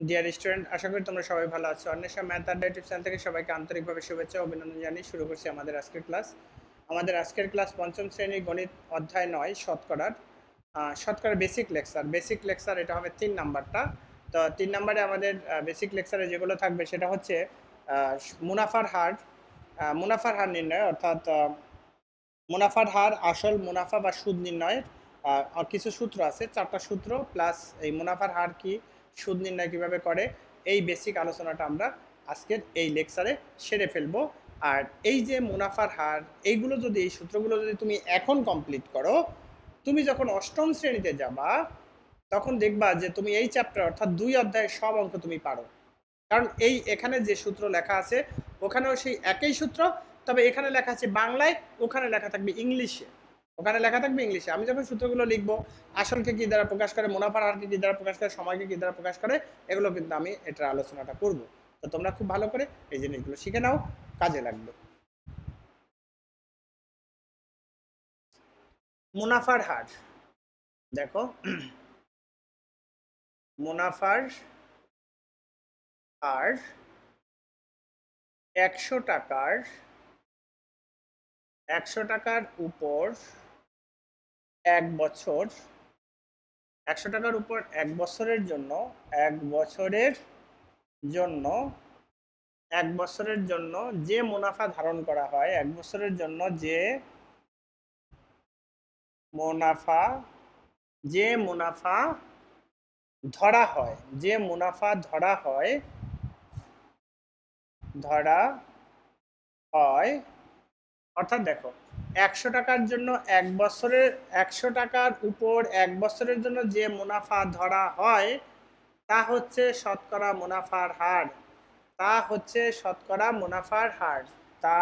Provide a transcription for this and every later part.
Dear student, আশা করি তোমরা সবাই ভালো আছো। অন্বেষা ম্যাথ আড্ডা ইউটিউব চ্যানেল থেকে সবাইকে আন্তরিকভাবে শুভেচ্ছা ও অভিনন্দন জানিয়ে শুরু করছি আমাদের আজকের ক্লাস। আমাদের আজকের ক্লাস পঞ্চম শ্রেণীর গণিত অধ্যায় 9 শতকরার বেসিক লেকচার এটা হবে 3 নাম্বারটা। তো 3 নাম্বারে আমাদের বেসিক লেকচারে যেগুলো থাকবে সেটা হচ্ছে আহ, মুনাফার হার মুনাফার হার নির্ণয়, অর্থাৎ মুনাফার হার, আসল মুনাফা বা সুদ নির্ণয়ের কিছু সূত্র আছে, 4টা সূত্র প্লাস এই মুনাফার হার কি, সুদ নির্ণয় কিভাবে করে, এই বেসিক আলোচনাটা আমরা আজকের এই লেকচারে সেরে ফেলবো। আর এই যে মুনাফার হার, এইগুলো যদি, এই সূত্রগুলো যদি তুমি এখন কমপ্লিট করো, তুমি যখন অষ্টম শ্রেণীতে যাবা তখন দেখবা যে তুমি এই চ্যাপ্টার অর্থাৎ 2 অধ্যায়ের সব অঙ্ক তুমি পারো। কারণ এখানে যে সূত্র লেখা আছে ওখানেও সেই একই সূত্র, তবে এখানে লেখা আছে বাংলায়, ওখানে লেখা থাকবে ইংলিশে। আমি যখন সূত্রগুলো লিখবো, আসলকে কি দ্বারা প্রকাশ করে, মুনাফার হারকে কি দ্বারা প্রকাশ করে, সময়কে কি দ্বারা প্রকাশ করে, এগুলো কিন্তু আমি এটার আলোচনাটা করব। তো তোমরা খুব ভালো করে এই জিনিসগুলো শিখে নাও, কাজে লাগবে। মুনাফার হার দেখো, মুনাফার হার 100 টাকার 100 টাকার উপর 1 বছর, 100 টাকার উপর 1 বছরের জন্য, 1 বছরের জন্য 1 বছরের জন্য যে মুনাফা ধারণ করা হয়, 1 বছরের জন্য মুনাফা যে মুনাফা ধরা হয়, যে মুনাফা ধরা হয়, অর্থাৎ দেখো, 100 টাকার জন্য 1 বছরের, 100 টাকার উপর 1 বছরের জন্য যে মুনাফা ধরা হয় তা হচ্ছে শতকরা মুনাফার হার। তা হচ্ছে শতকরা মুনাফার হার। তা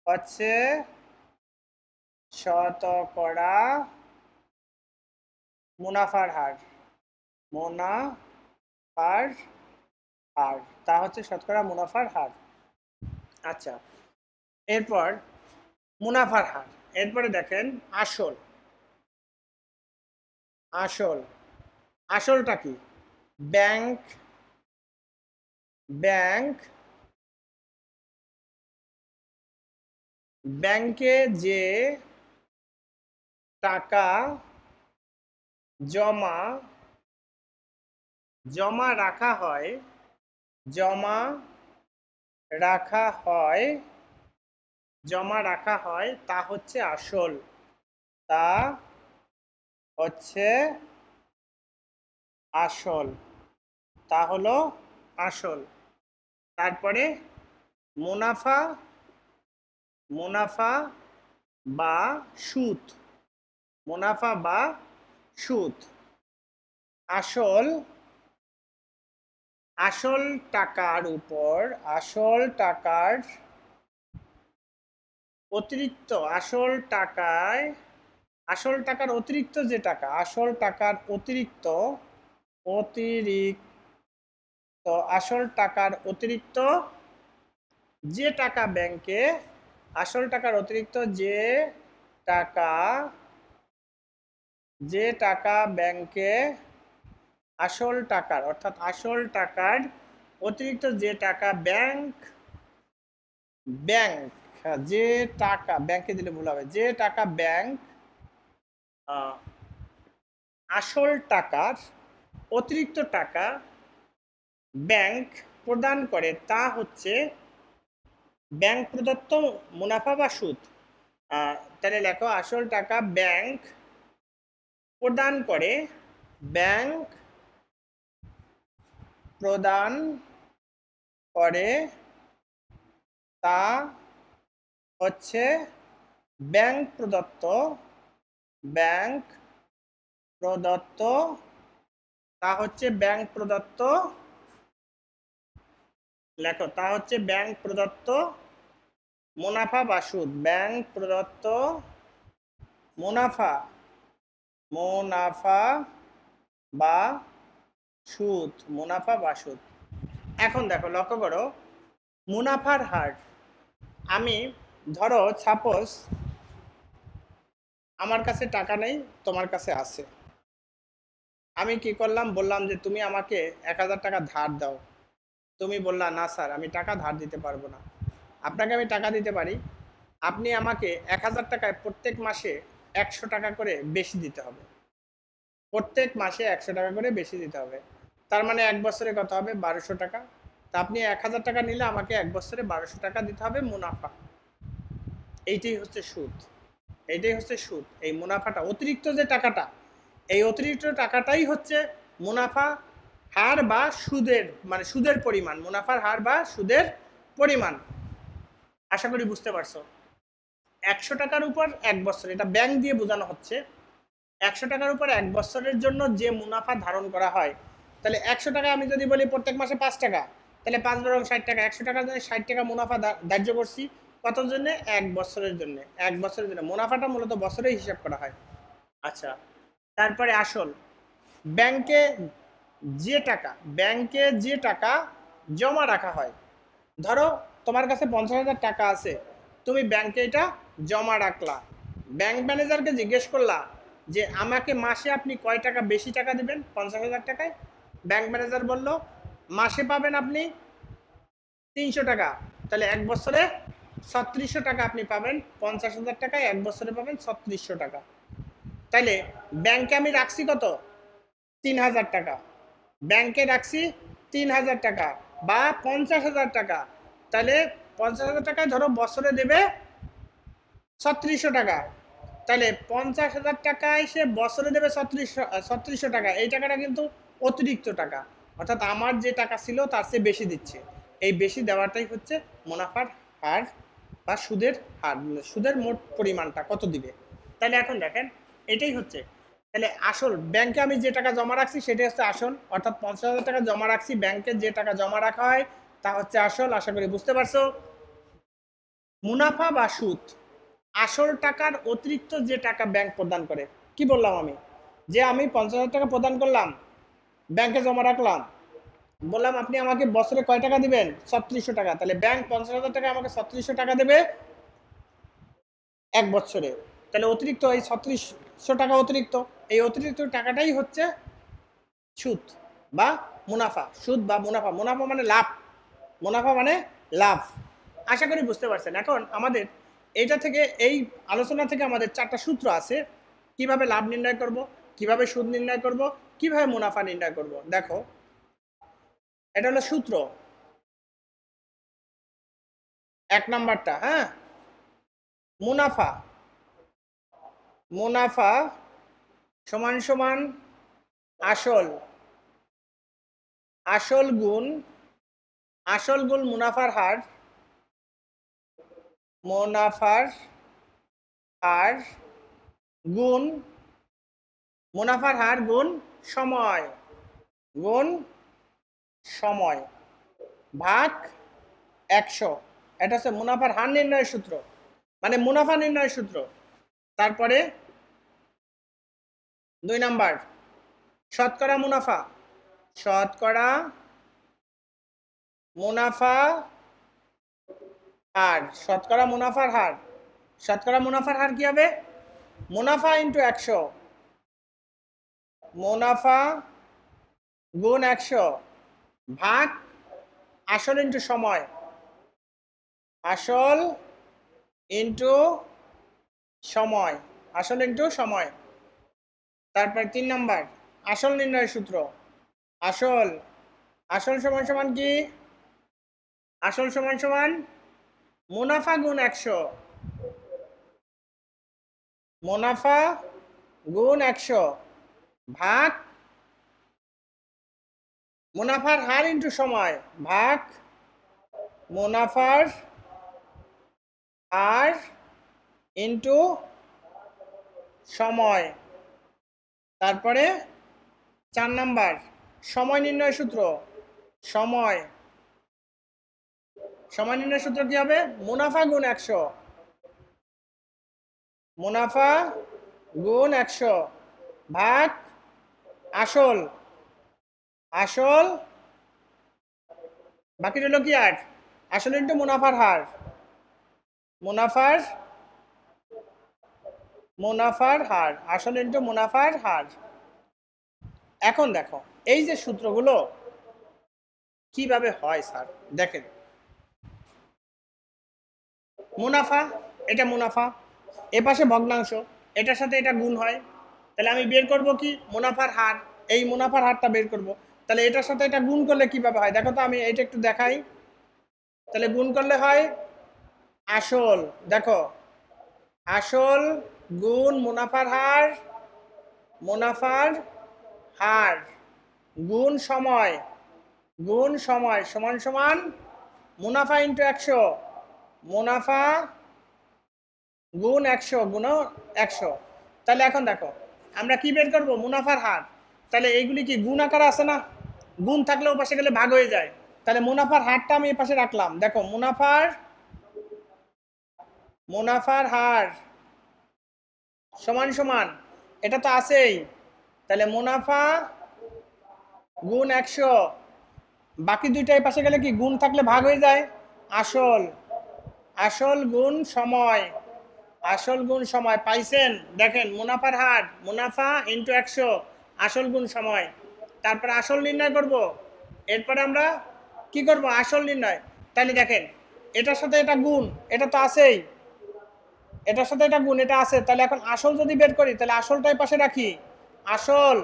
হচ্ছে শতকরা মুনাফার হার। মুনাফার হার, তা হচ্ছে শতকরা মুনাফার হার। আচ্ছা, এরপর মুনাফার হার, এরপরে দেখেন আসল। আসল আসলটা কি? ব্যাংক ব্যাংক ব্যাংকে যে টাকা জমা জমা রাখা হয়, জমা রাখা হয় জমা রাখা হয় তা হচ্ছে আসল। তা হচ্ছে আসল। তা হলো আসল। তারপরে মুনাফা মুনাফা বা সুদ। মুনাফা বা সুদ। আসল আসল টাকার উপর, আসল টাকার অতিরিক্ত, আসল টাকার অতিরিক্ত যে টাকা, আসল টাকার অতিরিক্ত অতিরিক্ত আসল টাকার অতিরিক্ত যে টাকা ব্যাংকে, আসল টাকার অতিরিক্ত টাকা যে টাকা ব্যাংকে, আসল টাকার, অর্থাৎ আসল টাকার অতিরিক্ত যে টাকা ব্যাংক ব্যাংক যে টাকা ব্যাংকে দিলে ভুল হবে, যে টাকা ব্যাংক আসল টাকার অতিরিক্ত টাকা ব্যাংক প্রদান করে তা হচ্ছে ব্যাংক প্রদত্ত মুনাফা বা সুদ। তাহলে লেখো, আসল টাকা ব্যাংক প্রদান করে, ব্যাংক প্রদান করে তা হচ্ছে ব্যাংক প্রদত্ত ব্যাংক প্রদত্ত তা হচ্ছে ব্যাংক প্রদত্ত লেখো, তা হচ্ছে ব্যাংক প্রদত্ত মুনাফা বা সুদ। ব্যাংক প্রদত্ত মুনাফা মুনাফা বা সুদ। মুনাফা বা সুদ। এখন দেখো, লক্ষ্য করো, মুনাফার হার, আমি ধরো সাপোজ আমার কাছে টাকা নেই, তোমার কাছে আছে। আমি কি করলাম, বললাম যে তুমি আমাকে 1000 টাকা ধার দাও। তুমি বললা না স্যার আমি টাকা ধার দিতে পারবো না। আপনাকে আমি টাকা দিতে পারি, আপনি আমাকে 1000 টাকায় প্রত্যেক মাসে 100 টাকা করে বেশি দিতে হবে। প্রত্যেক মাসে 100 টাকা করে বেশি দিতে হবে। তার মানে 1 বছরে কত হবে, 1200 টাকা। তা আপনি 1000 টাকা নিলে আমাকে 1 বছরে 1200 টাকা দিতে হবে মুনাফা। এইটাই হচ্ছে সুদ। এইটাই হচ্ছে সুদ। এই মুনাফাটা, অতিরিক্ত যে টাকাটা, এই অতিরিক্ত টাকাটাই হচ্ছে মুনাফা হার বা সুদের, মানে সুদের পরিমাণ, মুনাফার হার বা সুদের পরিমাণ। আশা করি বুঝতে পারছো। 100 টাকার উপর 1 বছর, এটা ব্যাংক দিয়ে বোঝানো হচ্ছে। 100 টাকার উপর 1 বছরের জন্য যে মুনাফা ধারণ করা হয়, তাহলে 100 টাকা আমি যদি বলি প্রত্যেক মাসে 5 টাকা, তাহলে 5 বরং 60 টাকা, 100 টাকার জন্য 60 টাকা মুনাফা ধার্য করছি। কত জন্য? 1 বছরের জন্য। 1 বছরের জন্য মুনাফাটা মূলত বছরে হিসাব করা হয়। আচ্ছা, তারপরে আসল। ব্যাংকে ব্যাংকে যে টাকা জমা রাখা হয়, ধরো তোমার কাছে 50,000 টাকা আছে, তুমি ব্যাংকে এটা জমা রাখলা। ব্যাংক ম্যানেজারকে জিজ্ঞেস করলা যে আমাকে মাসে আপনি কয় টাকা বেশি টাকা দিবেন 50,000 টাকায়। ব্যাংক ম্যানেজার বলল মাসে পাবেন আপনি 300 টাকা, তাহলে 1 বছরে 3600 টাকা আপনি পাবেন। 50,000 টাকায় 1 বছরে পাবেন 3600 টাকা। তাইলে ব্যাংকে আমি রাখছি কত? 3000 টাকা। ব্যাংকে রাখছি 3000 টাকা বা 50,000 টাকা। তাহলে 50,000 টাকায় ধরো বছরে দেবে 3600 টাকা। তাহলে 50,000 টাকায় সে বছরে দেবে 3600 টাকা। এই টাকাটা কিন্তু অতিরিক্ত টাকা, অর্থাৎ আমার যে টাকা ছিল তার চেয়ে বেশি দিচ্ছে। এই বেশি দেওয়াটাই হচ্ছে মুনাফার হার বা সুদের হার, সুদের মোট পরিমাণটা কত দিবে। তাহলে এখন দেখেন, এটাই হচ্ছে। তাহলে আসল, ব্যাংকে আমি যে টাকা জমা রাখছি সেটাই হচ্ছে আসল, অর্থাৎ 50,000 টাকা জমা রাখছি, ব্যাংকে যে টাকা জমা রাখা হয় তা হচ্ছে আসল। আশা করি বুঝতে পারছো। মুনাফা বা সুদ, আসল টাকার অতিরিক্ত যে টাকা ব্যাংক প্রদান করে। কি বললাম আমি? যে আমি 50,000 টাকা প্রদান করলাম, ব্যাংকে জমা রাখলাম, বললাম আপনি আমাকে বছরে কয় টাকা দিবেন? 3600 টাকা। তাহলে ব্যাংক 50,000 টাকা আমাকে 3600 টাকা দেবে 1 বছরে। তাহলে অতিরিক্ত এই 3600 টাকা অতিরিক্ত, এই অতিরিক্ত টাকাটাই হচ্ছে সুদ বা মুনাফা। সুদ বা মুনাফা, মুনাফা মানে লাভ, মুনাফা মানে লাভ। আশা করি বুঝতে পারছেন। এখন আমাদের এইটা থেকে, এই আলোচনা থেকে আমাদের 4টা সূত্র আছে কিভাবে লাভ নির্ণয় করব, কিভাবে সুদ নির্ণয় করব, কিভাবে মুনাফা নির্ণয় করব। দেখো, এটা হলো সূত্র 1 নাম্বারটা। হ্যাঁ, মুনাফা, মুনাফা সমান সমান আসল, আসল গুণ, আসল গুণ মুনাফার হার, মুনাফার হার গুণ, মুনাফার হার গুণ সময়, গুণ সময় ভাগ 100। এটা হচ্ছে মুনাফার হার নির্ণয়ের সূত্র, মানে মুনাফা নির্ণয়ের সূত্র। তারপরে 2 নাম্বার, শতকরা মুনাফা, শতকরা মুনাফা হার, শতকরা মুনাফার হার। শতকরা মুনাফার হার কি হবে? মুনাফা ইন্টু 100, মুনাফা গুণ 100 ভাগ আসল ইন্টু সময়, আসল ইন্টু সময়, আসল ইন্টু সময়। তারপর 3 নাম্বার, আসল নির্ণয়ের সূত্র। আসল, আসল সমান সমান কি? আসল সমান সমান মুনাফা গুণ 100, মুনাফা গুণ 100 ভাগ মুনাফার হার ইন্টু সময় ভাগ মুনাফার হার ইন্টু সময়। তারপরে 4 নাম্বার, সময় নির্ণয় সূত্র। সময়, সময় নির্ণয় সূত্র কি হবে? মুনাফা গুণ 100, মুনাফা গুণ 100 ভাগ আসল, আসল বাকি রইল কি আর? আসল ইন্টু মুনাফার হার, মুনাফার, মুনাফার হার, আসল ইন্টু মুনাফার হার। এখন দেখো এই যে সূত্রগুলো কিভাবে হয় স্যার, দেখেন মুনাফা, এটা মুনাফা, এ পাশে ভগ্নাংশ, এটার সাথে এটা গুণ হয়, তাহলে আমি বের করব কি মুনাফার হার, এই মুনাফার হারটা বের করব। তাহলে এটার সাথে এটা গুণ করলে কিভাবে হয় দেখো তো, আমি এটা একটু দেখাই। তাহলে গুণ করলে হয় আসল, দেখো আসল গুণ মুনাফার হার, মুনাফার হার গুণ সময়, গুণ সময় সমান সমান মুনাফা ইন্টু 100, মুনাফা গুণ 100 গুণ 100। তাহলে এখন দেখো আমরা কি বের করব মুনাফার হার, তাহলে এইগুলি কি গুণ আকারে আছে না, গুণ থাকলে ও পাশে গেলে ভাগ হয়ে যায়। তাহলে মুনাফার হারটা আমি এই পাশে রাখলাম, দেখো মুনাফার হার সমান সমান এটা তো আছেই, তাহলে মুনাফা গুণ 100, বাকি দুইটা এই পাশে গেলে কি গুণ থাকলে ভাগ হয়ে যায়, আসল, আসল গুণ সময়, আসল গুণ সময় পাইছেন। দেখেন মুনাফার হার মুনাফা ইন্টু 100, আসল গুণ সময়, তারপরে আসল নির্ণয় করব, এরপরে আমরা কি করব আসল নির্ণয়। তাহলে দেখেন এটার সাথে এটা গুণ, এটা তো আছেই, এটার সাথে এটা গুণ, এটা আছে, তাহলে এখন আসল যদি বের করি তাহলে আসলটাই পাশে রাখি, আসল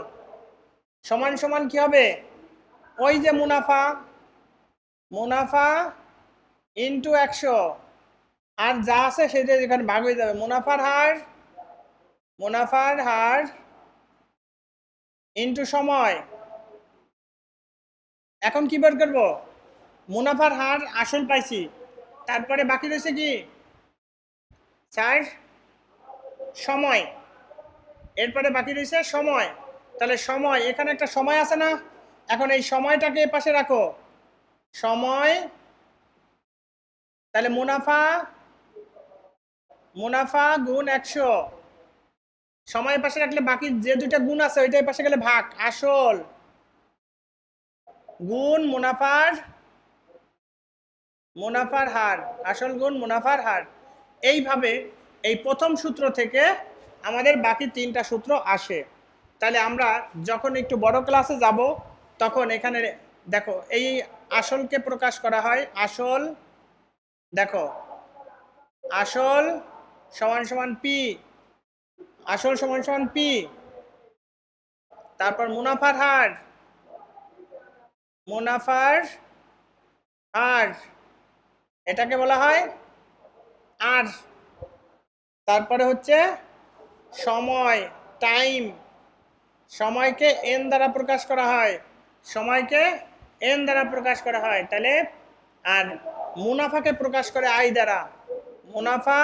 সমান সমান কি হবে ওই যে মুনাফা, মুনাফা ইন্টু 100, আর যা আছে সেটা এখানে ভাগ হয়ে যাবে, মুনাফার হার ইন্টু সময়। এখন কি বের করব মুনাফার হার আসল পাইছি, তারপরে বাকি রয়েছে কি স্যার সময়, এরপরে বাকি রয়েছে সময়। তাহলে সময়, এখানে একটা সময় আছে না, এখন এই সময়টাকে এ পাশে রাখো, সময়, তাহলে মুনাফা গুণ 100, সময়ের পাশে রাখলে বাকি যে দুইটা গুণ আছে ওইটাই পাশে গেলে ভাগ, আসল গুণ মুনাফার হার, আসল গুণ মুনাফার হার। এইভাবে এই প্রথম সূত্র থেকে আমাদের বাকি তিনটা সূত্র আসে। তাহলে আমরা যখন একটু বড় ক্লাসে যাব তখন এখানে দেখো এই আসলকে প্রকাশ করা হয়, আসল, দেখো আসল সমান সমান পি, আসল সমান সমান পি, তারপর মুনাফার হার এটাকে বলা হয় আর, তারপরে হচ্ছে সময় টাইম, সময়কে এন দ্বারা প্রকাশ করা হয়, সময়কে এন দ্বারা প্রকাশ করা হয়, তাহলে আর মুনাফাকে প্রকাশ করে আই দ্বারা, মুনাফা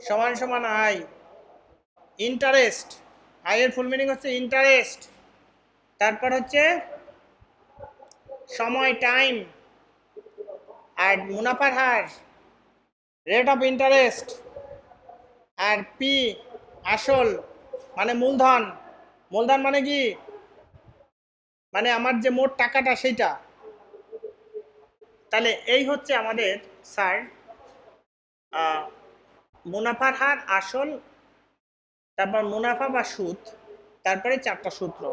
সমান সমান আই, ইন্টারেস্ট, আই এর ফুল মিনিং হচ্ছে ইন্টারেস্ট, তারপর হচ্ছে সময় টাইম, আর মুনাফার হার রেট অফ ইন্টারেস্ট, আর পি আসল মানে মূলধন, মূলধন মানে কি মানে আমার যে মোট টাকাটা সেইটা। তাহলে এই হচ্ছে আমাদের স্যার মুনাফার হার, আসল, তারপর মুনাফা বা সুদ, তারপরে চারটা সূত্র।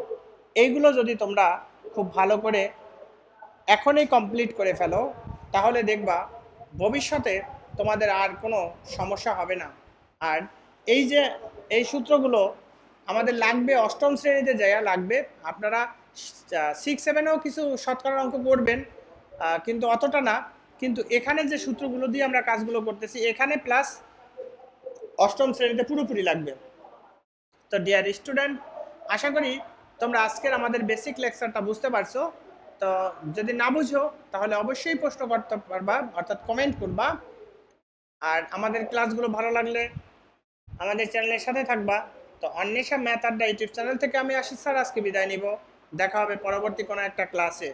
এইগুলো যদি তোমরা খুব ভালো করে এখনই কমপ্লিট করে ফেলো তাহলে দেখবা ভবিষ্যতে তোমাদের আর কোনো সমস্যা হবে না। আর এই সূত্রগুলো আমাদের লাগবে অষ্টম শ্রেণীতে যাইয়া লাগবে, আপনারা 6-7-এও কিছু শতকরা অঙ্ক করবেন কিন্তু অতটা না, কিন্তু এখানে যে সূত্রগুলো দিয়ে আমরা কাজগুলো করতেছি এখানে প্লাস অষ্টম শ্রেণীতে পুরোপুরি লাগবে। তো ডিয়ার স্টুডেন্ট, আশা করি তোমরা আজকের আমাদের বেসিক লেকচারটা বুঝতে পারছো। তো যদি না বুঝো তাহলে অবশ্যই প্রশ্ন করতে পারবা, অর্থাৎ কমেন্ট করবা। আর আমাদের ক্লাসগুলো ভালো লাগলে আমাদের চ্যানেলের সাথে থাকবা। তো অন্বেষা ম্যাথ আড্ডা ইউটিউব চ্যানেল থেকে আমি আশিস স্যার আজকে বিদায় নিব, দেখা হবে পরবর্তী কোনো একটা ক্লাসে।